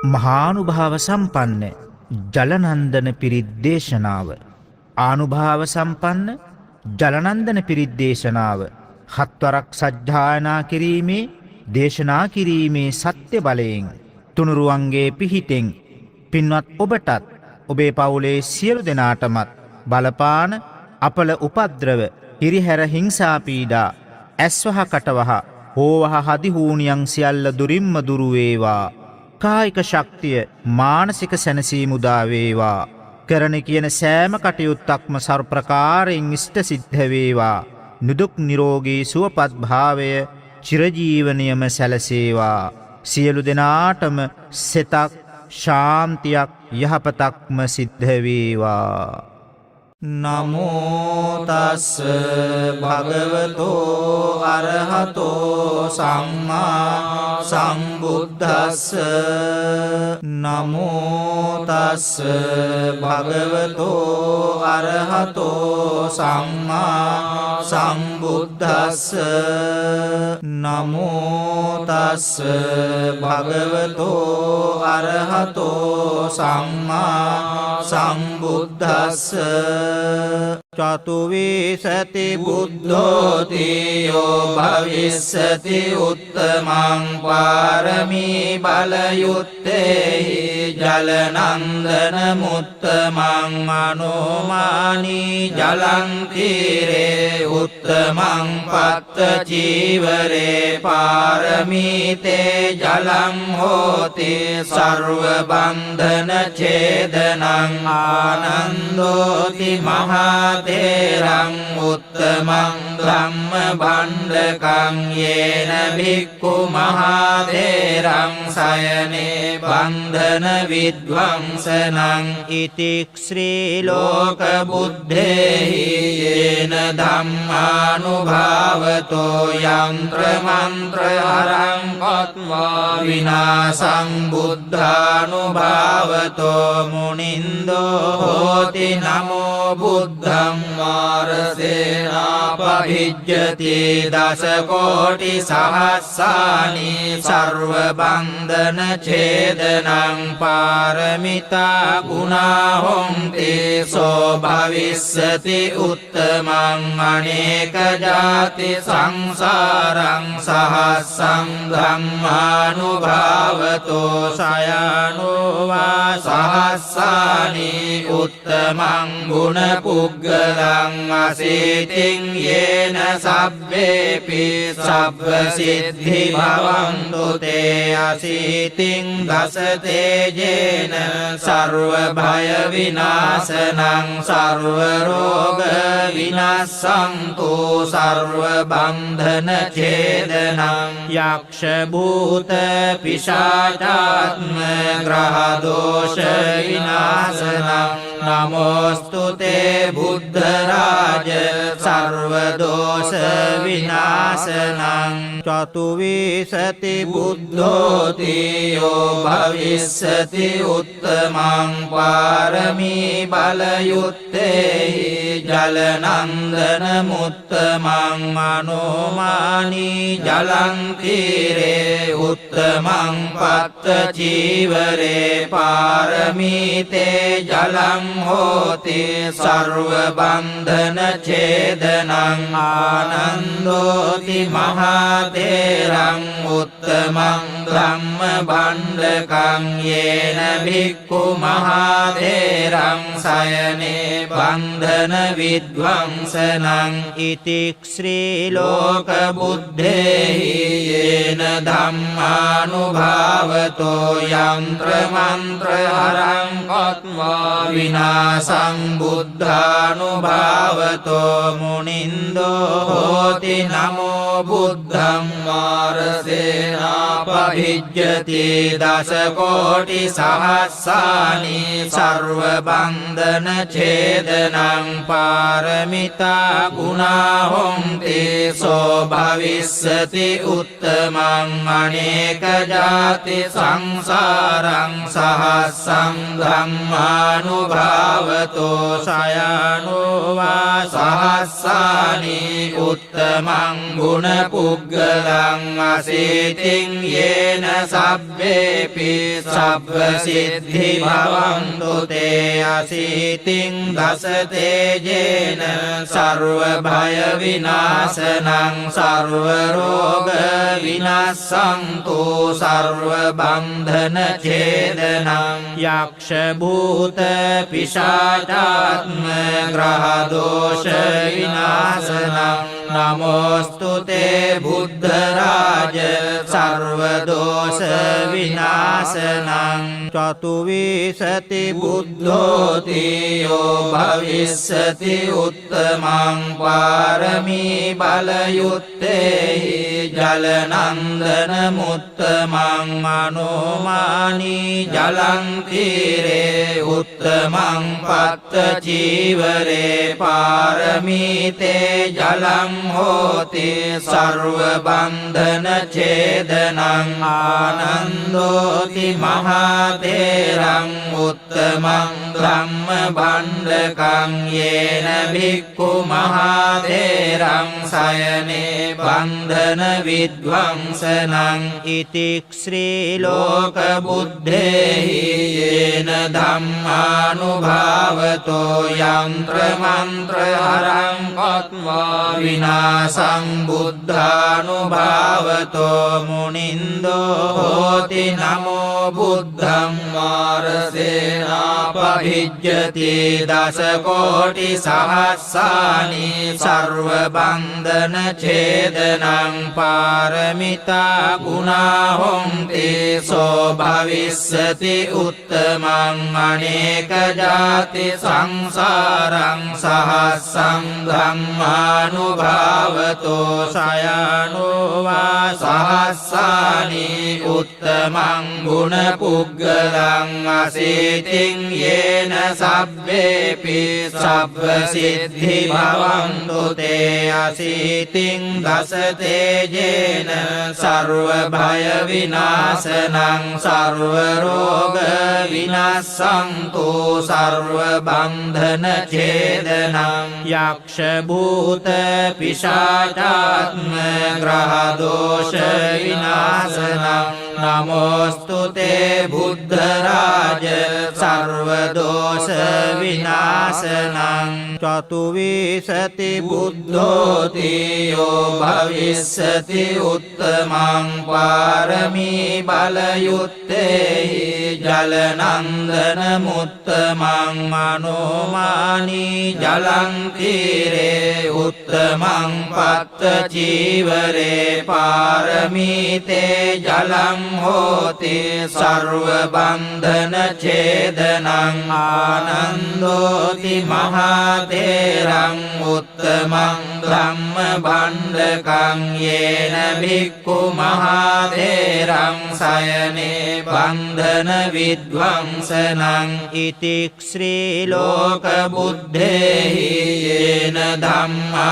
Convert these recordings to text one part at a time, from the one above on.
මහානුභාව සම්පන්න ජලනන්දන පිරිත් දේශනාව. ආනුභාව සම්පන්න ජලනන්දන පිරිත් දේශනාව හත්වරක් සජ්ජායනා කිරීමේ දේශනා කිරීමේ සත්‍ය බලයෙන් තුනුරුවන්ගේ පිහිටෙන් පින්වත් ඔබටත් ඔබේ පවුලේ සියලු දෙනාටමත් බලපාන අපල උපද්‍රව හිරිහැර හිංසා පීඩා ඇස්වහ කටවහ හෝවහ හදිහූනියන් සියල්ල දුරින්ම දුරු වේවා. කායික ශක්තිය මානසික සැනසීම උදා වේවා. කරන කියන සෑම කටයුත්තක්ම සර්වප්‍රකාරයෙන් ඉෂ්ට සිද්ධ වේවා. නිදුක් නිරෝගී සුවපත් භාවය චිරජීවනයේම සැලසේවා. සියලු දෙනාටම සෙතක් ශාන්තියක් යහපතක්ම සිද්ධ වේවා. නමෝ තස් භගවතෝ අරහතෝ සම්මා සම්බුද්දස්ස. නමෝ තස් භගවතෝ අරහතෝ සම්මා සම්බුද්දස්ස. නමෝ තස් භගවතෝ අරහතෝ සම්මා සම්බුද්දස්ස. චතුවිසති බුද්ධෝති යෝ භවිස්සති උත්තමං පාරමී බලයුත්තේහි ජලනන්දන මුත්තමං අනුමානී ජලං තීරේ උත්තමං පත්ත චීවරේ පාරමීතේ ජලං හෝති සර්ව බන්ධන ඡේදනං ආනන්දෝති මහතේරං උත්තමං ධම්ම භණ්ඩකං යේන භික්ඛු මහතේරං සයනේ බන්ධන විද්වංසනං ඉතික්ඛ්‍රී ලෝක බුද්ධේහි යේන ධම්මානුභාවතෝ යන්ත්‍ර මන්ත්‍ර හරං කତ୍වා විනාසං බුද්ධානුභාවතෝ මුනින්දෝ හෝති නමෝ බුද්ධං මාරසේනාපහිජ්ජති දස කෝටි සහස්සානි සර්ව බන්ධන ඡේදනං පාරමිතා ගුණා හොන්ති සෝ භවිස්සති උත්තමං අනේක ජාති සංසාරං සහස්සං ධම්මානුභාවතෝ සයනෝ වා සහස්සානි උත්තමං ගුණ පුග්ගලං අසීතින් යේන සබ්බේපි සබ්බ සිද්ධි භවන්තු තේ අසීතින් දස තේජේන සර්ව භය විනාශනං සර්ව රෝග විනාශන්තු සර්ව බන්ධන ඡේදනං යක්ෂ භූත පිශාචාත්ම ග්‍රහ දෝෂ විනාශනං නමෝස්තුතේ බුද්ධ රාජ සර්ව දෝෂ විනාශනං චතුවිසති බුද්ධෝති යෝ භවිස්සති උත්තමං පාරමී බලයුත්තේහි ජලනන්දන මුත්තමං අනුමානී ජලං තීරේ උත්තමං පත්ත චීවරේ පාරමීතේ ජලං හෝති සර්ව බන්ධන ඡේදනං ආනන්දෝති මහතේරං උත්තමං ධම්ම භණ්ඩකං යේන භික්ඛු මහතේරං සයනේ බන්ධන විද්වංසනං ඉතික්ඛ්‍රී ලෝක බුද්ධේහි යේන ධම්මානුභාවතෝ යන්ත්‍ර මන්ත්‍ර හරං කତ୍වා විනාසං බුද්ධානුභාවතෝ මුනින්දෝ හෝති නමෝ බුද්ධං මාරසේනාපහිජ්ජති දස කෝටි සහස්සානි සර්ව බන්ධන ඡේදනං පාරමිතා ගුණා හොන්ති සෝ භවිස්සති උත්තමං අනේක ජාති සංසාරං සහස්සං ධම්මානුභාවතෝ සයනෝ වා සහස්සානි උත්තමං ගුණ පුග්ගලං අසීතින් යේ येन सब्बेऽपि सब्बसिद्धि भवन्तु ते अशीतिं दशते येन सर्वभयविनाशनं सर्वरोगविनाशन्तु सर्वबन्धनच्छेदनं यक्षभूतपिशाचात्मग्रहदोषविनाशनं नमोऽस्तु ते बुद्धराज सर्वदोषविनाशनं चतुर्विंशति बुद्धोति यो भविष्यति उत्तमं पारमी बलयुक्ते जलनन्दनमुत्तमं मनोमानी जलं तीरे उत्तमं पत्तचीवरे पारमीते जलं होति सर्वबन्धनच्छेदनं आनन्दोति महातेरं उत्तमं ब्रह्मभण्डकं येन भिक्खु महातेरं शयने बन्धनविध्वंसनं इति श्रीलोकबुद्धेः येन धम्मानुभावतो यन्त्रमन्त्रहरं कृत्वा विनाशं बुद्धानुभावतो मुनिन्दो होति नमो बुद्धं मारसेनापभिज्यति दशकोटिसहस्राणि सर्वबन्धनच्छेदनं पारमिता गुणा होन्ति सो भविष्यति उत्तमं अनेकजाति संसारं सहस्रं धम्मानुभावतो शयानो वा सहस्राणि उत्तमं गुणपुग्गलं अशीतिं येन सब्बेऽपि सब्बसिद्धि भवन्तु ते अशीतिं दशते येन सर्वभयविनाशनं सर्वरोगविनाशन्तु सर्वबन्धनच्छेदनं यक्षभूतपिशाचात्मग्रहदोषविनाशनं नमोऽस्तु ते बुद्धराज सर्वदोषविनाशनं चतुर्विंशति बुद्धोति यो भविष्यति उत्तमं पारमी बलयुक्ते जलनन्दनमुत्तमं मनोमानी जलं तीरे उत्तमं पत्तचीवरे पारमीते जलं होति सर्वबन्धनच्छेदनं आनन्दोति महातेरं उत्तमं ब्रह्मभण्डकं येन भिक्खु महातेरं शयने बन्धनविध्वंसनं इति श्रीलोकबुद्धेः येन धम्मानुभावतो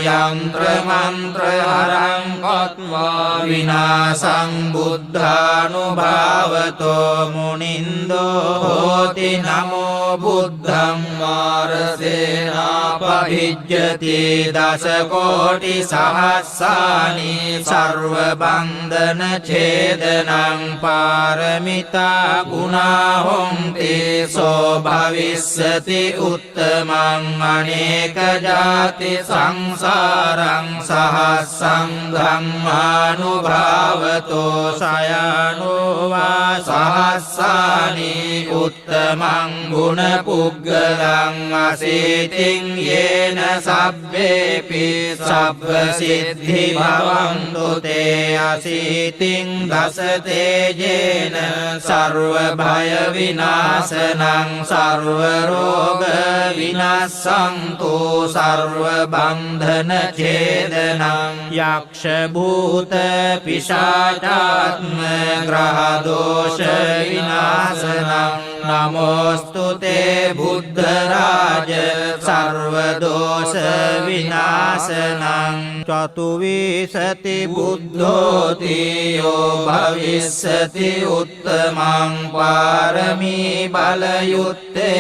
यन्त्रमन्त्रहरं कृत्वा विनाशं बुद्धानुभावतो मुनिन्दो होति नमो बुद्धं मारसेनापभिज्यति दशकोटिसहस्राणि सर्वबन्धनच्छेदनं पारमिता गुणा होन्ति सो भविष्यति उत्तमं अनेकजाति संसारं सहस्रं धम्मानुभावतो शयानो वा सहस्राणि उत्तमं गुणपुग्गलं अशीतिं येन सब्बेऽपि सब्बसिद्धि भवन्तु ते अशीतिं दशते येन सर्वभयविनाशनं सर्वरोगविनाशन्तु सर्वबन्धनच्छेदनं यक्षभूतपिशाचात्मग्रहदोषविनाशनं नमोऽस्तु ते बुद्धराज सर्वदोषविनाशनं चतुर्विंशति बुद्धोति यो भविष्यति उत्तमं पारमी बलयुक्ते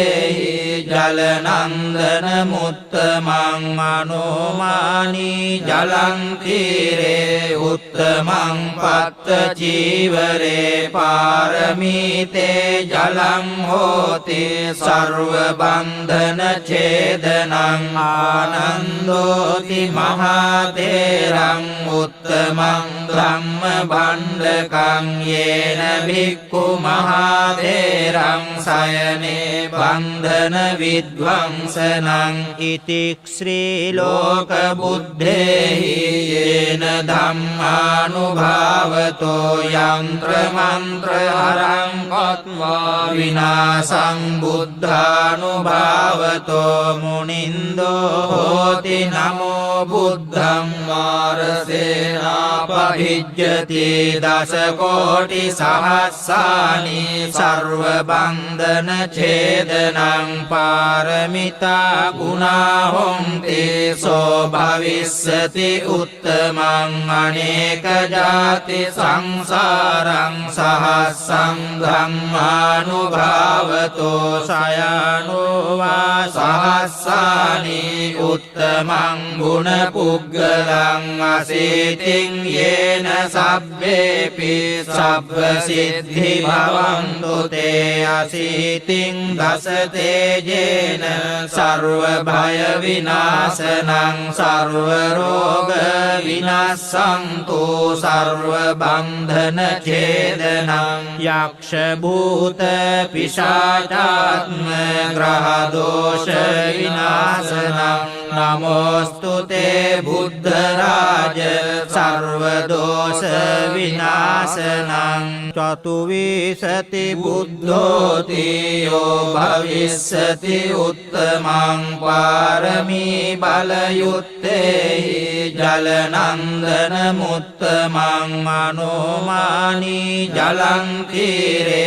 जलनन्दनमुत्तमं मनोमानी जलं तीरे उत्तमं पत्त चीवरे पारमीते जलं होति सर्वबन्धन छेदनं आनन्दोति महातेरं उत्तमं ब्रह्मभण्डकं येन भिक्खु महातेरं शयने बन्धन विध्वंसनं इति श्रीलोकबुद्धेः येन धम्मानुभावतो यन्त्रमन्त्रहरं कृत्वा विनाशं बुद्धानुभावतो मुनिन्दो होति नमो बुद्धं मारसेनापभिज्यति दशकोटिसहस्राणि सर्वबन्धनछेदनं पारमिता गुणा होन्ति सो भविष्यति उत्तमं अनेकजाति संसारं सहस्रं ब्रह्मानुभावतो शयानो वा सहस्राणि उत्तमं गुणपुग्गलं अशीतिं येन सब्बेऽपि सब्बसिद्धि भवन्तु ते अशीतिं दशतेजेन सर्वभयविनाशनं सर्वरोगविनाशन्तु सर्वबन्धनछेदनं यक्षभूतपिशाचात्मग्रहदोषविनाशनं नमोऽस्तु ते बुद्धराज सर्वदोषविनाशनं चतुर्विंशति बुद्धोति यो भविष्यति उत्तमं पारमी बलयुक्ते जलनन्दनमुत्तमं मनोमानी जलं तीरे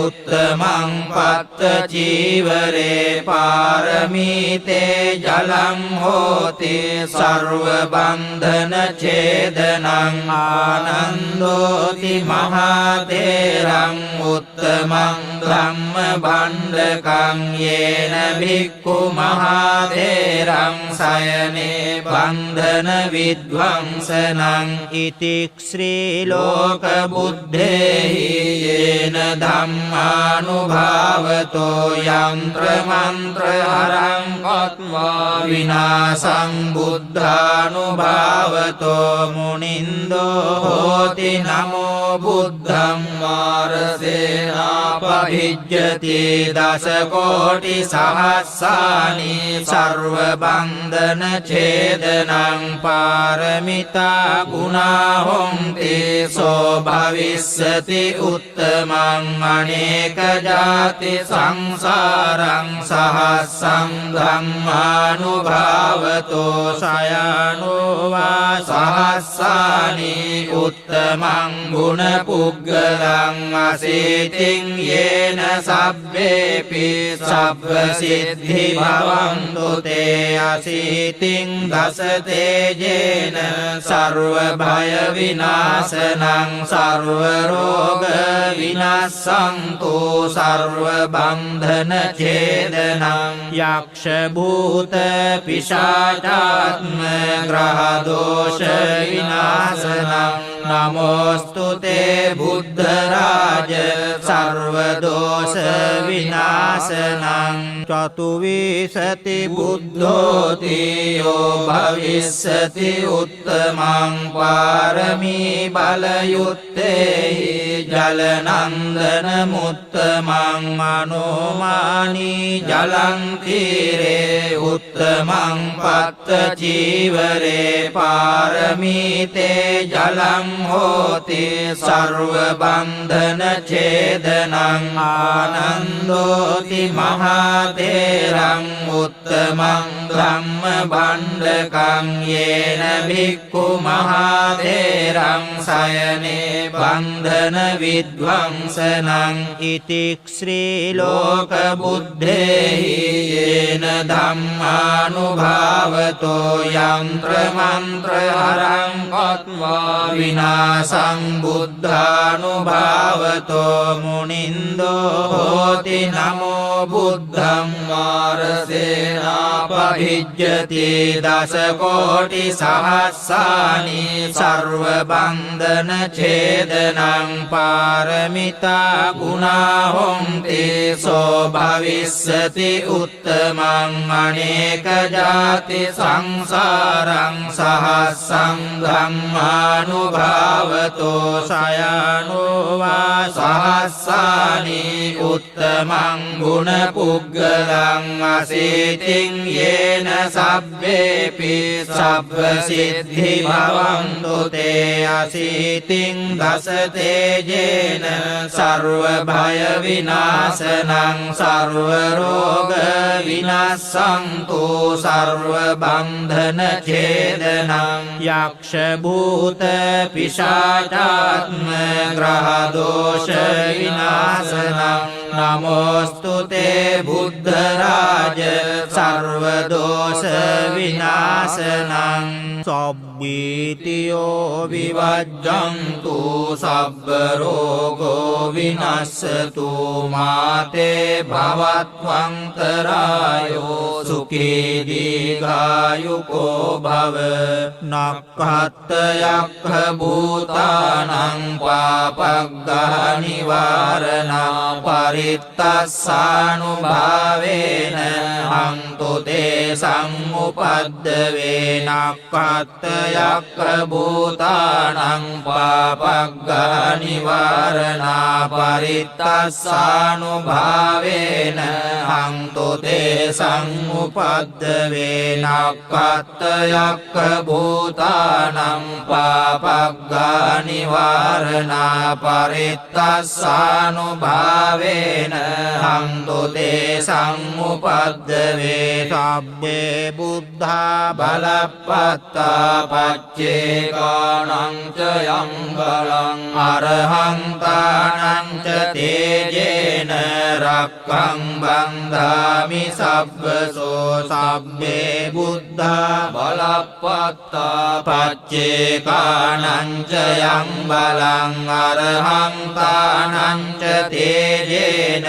उत्तमं पत्तचीवरे पारमीते जलं होति सर्वबन्धनछेदनं आनन्दोति महातेरं उत्तमं ब्रह्मभण्डकं येन भिक्खु महातेरं शयने बन्धन विध्वंसनं इति श्रीलोकबुद्धेः येन धम्मानुभावतो यन्त्रमन्त्रहरं कृत्वा विनाशं बुद्धानुभावतो मुनिन्दो होति नमो बुद्धं मारसेनापभिज्यति दशकोटिसहस्राणि सर्वबन्धनछेदनं पारमिता गुणा होन्ति सो भविष्यति उत्तमं अनेकजाति संसारं सहस्रं ब्रह्मानुभावतो शयानो वा सहस्राणि उत्तमं गुणपुग्गलं अशीतिं येन सब्बेऽपि सब्बसिद्धि भवन्तु ते अशीतिं दशतेजेन सर्वभयविनाशनं सर्वरोगविनाशन्तु सर्वबन्धनछेदनं यक्षभूतपिशाचात्मग्रहदोषविनाशनं नमोऽस्तु ते बुद्धराज सर्वदोषविनाशनं चतुर्विंशति बुद्धोति यो भविष्यति उत्तमं पारमी बलयुक्ते जलनन्दनमुत्तमं मनोमानी जलं तीरे उत्तमं पत्तचीवरे पारमीते जलं होति सर्वबन्धनछेदनं आनन्दोति महातेरं उत्तमं ब्रह्मभण्डकं येन भिक्खु महातेरं शयने बन्धन विध्वंसनं इति श्रीलोकबुद्धेः येन धम्मा මානුභාවතෝ යන්ත්‍ර මන්ත්‍ර හරං කତ୍වා විනාසං බුද්ධානුභාවතෝ මුනින්දෝ හෝති නමෝ බුද්ධං මාරසේනාපහිජ්ජති දස කෝටි සහස්සානි සර්ව බන්ධන ඡේදනං පාරමිතා ගුණා හොන්ති සෝ භවිස්සති උත්තමං අනේක ජාති සංසාරං සහස්සං ධම්මානුභාවතෝ සයනෝ වා සහස්සානි උත්තමං ගුණ පුග්ගලං අසීතින් යේන සබ්බේපි සබ්බ සිද්ධි භවන්තු තේ අසීතින් දස තේජේන සර්ව භය විනාශනං සර්ව රෝග විනාශන්තු සර්ව බන්ධන ඡේදනං යක්ෂ භූත පිශාචාත්ම ග්‍රහ දෝෂ විනාශනං නමෝස්තු තේ බුද්ධ රාජ සර්ව දෝෂ විනාශනං සබ්බීතියෝ විවජ්ජන්තු සබ්බ රෝගෝ විනස්සතු මාතේ භවත්වන්තරායෝ සුඛී දීඝායුකෝ භව නක්ඛත් යක්ඛ භූතානං පාපග්ගහ නිවාරණං පරිත්තස්සානුභාවේන හන්තු තේ සම්මුපද්දවේ නක්ඛත් යක්ඛ භූතානං පාපග්ගහ නිවාරණා පරිත්තස්සානුභාවේන හන්තු තේ සම්මුපද්දවේ නක්ඛත් යක්ඛ භූතානං පාපග්ගහ නිවාරණා පරිත්තස්සානුභාවේන හන්තු තේ සම්මුපද්දවේ සබ්බේ බුද්ධා බලප්පත්තා පච්චේකානං ච යං බලං අරහන්තානං ච තේජේන රක්ඛං බන්ධාමි සබ්බසෝ සබ්බේ බුද්ධා බලප්පත්තා පච්චේකානං ච යං බලං අරහන්තානං ච තේජේන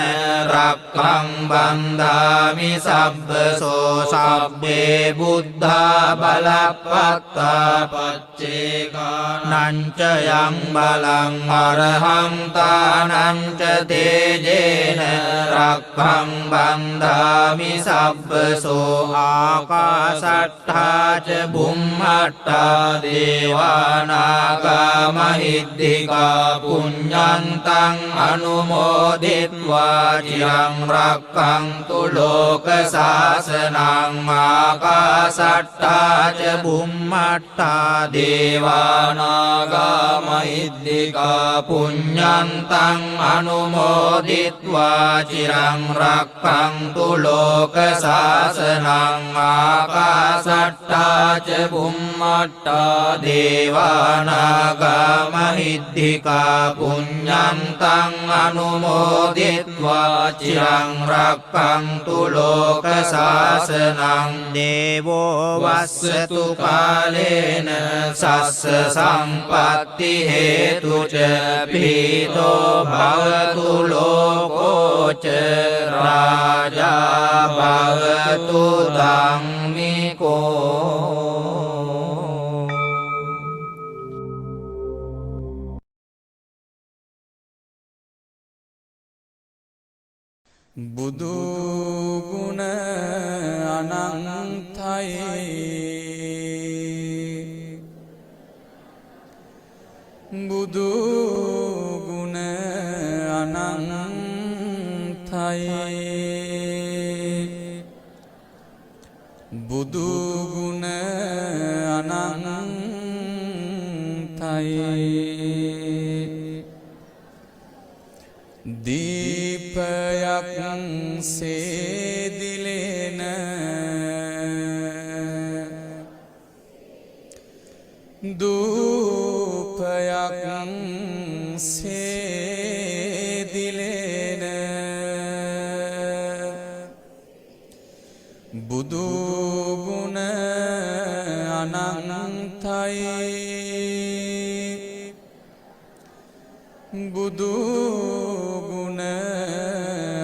රක්ඛං බන්ධාමි සබ්බසෝ සබ්බේ බුද්ධා බලප්පත්තා පච්චේකානං ච යං බලං අරහන්තානං ච තේජේන රක්ඛං බන්ධාමි සබ්බසෝ ආකාශට්ඨා ච බුම්මට්ඨා දේවානාගා මහිද්దికා පුඤ්ඤන්තං අනුමෝදිත්වා චිරං රක්ඛන්තු ලෝක සාසනං ආකාශට්ඨා ච බුම්මට්ඨා දේවානාගා මහිද්దికා පුඤ්ඤන්තං අනුමෝදිත්වා චිරං රක්ඛන්තු ලෝක සාසනං ආකාශට්ඨා ච බුම්මට්ඨා දේවානාගා මහිද්దికා පුඤ්ඤන්තං අනුමෝදිත්වා චිරං රක්ඛන්තු ලෝක සාසනං දේවෝ වස්සතු කාලේන සස්ස සම්පත්ති හේතු ච පීතෝ භවතු ලෝකෝ ච රාජා භවතු ධම්මිකෝ බුදු ගුණ අනන්තයි බුදු ගුණ අනන්තයි බුදු ගුණ අනන්තයි දීපයක් සේදිලෙන දූපයක් සේදිලෙන බුදු බුදු ගුණ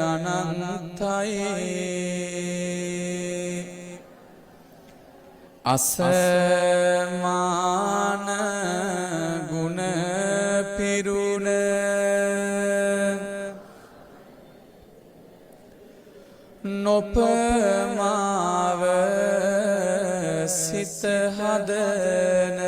අනන්තයි අසමාන ගුණ පිරුණ නොපමාව සිත හදන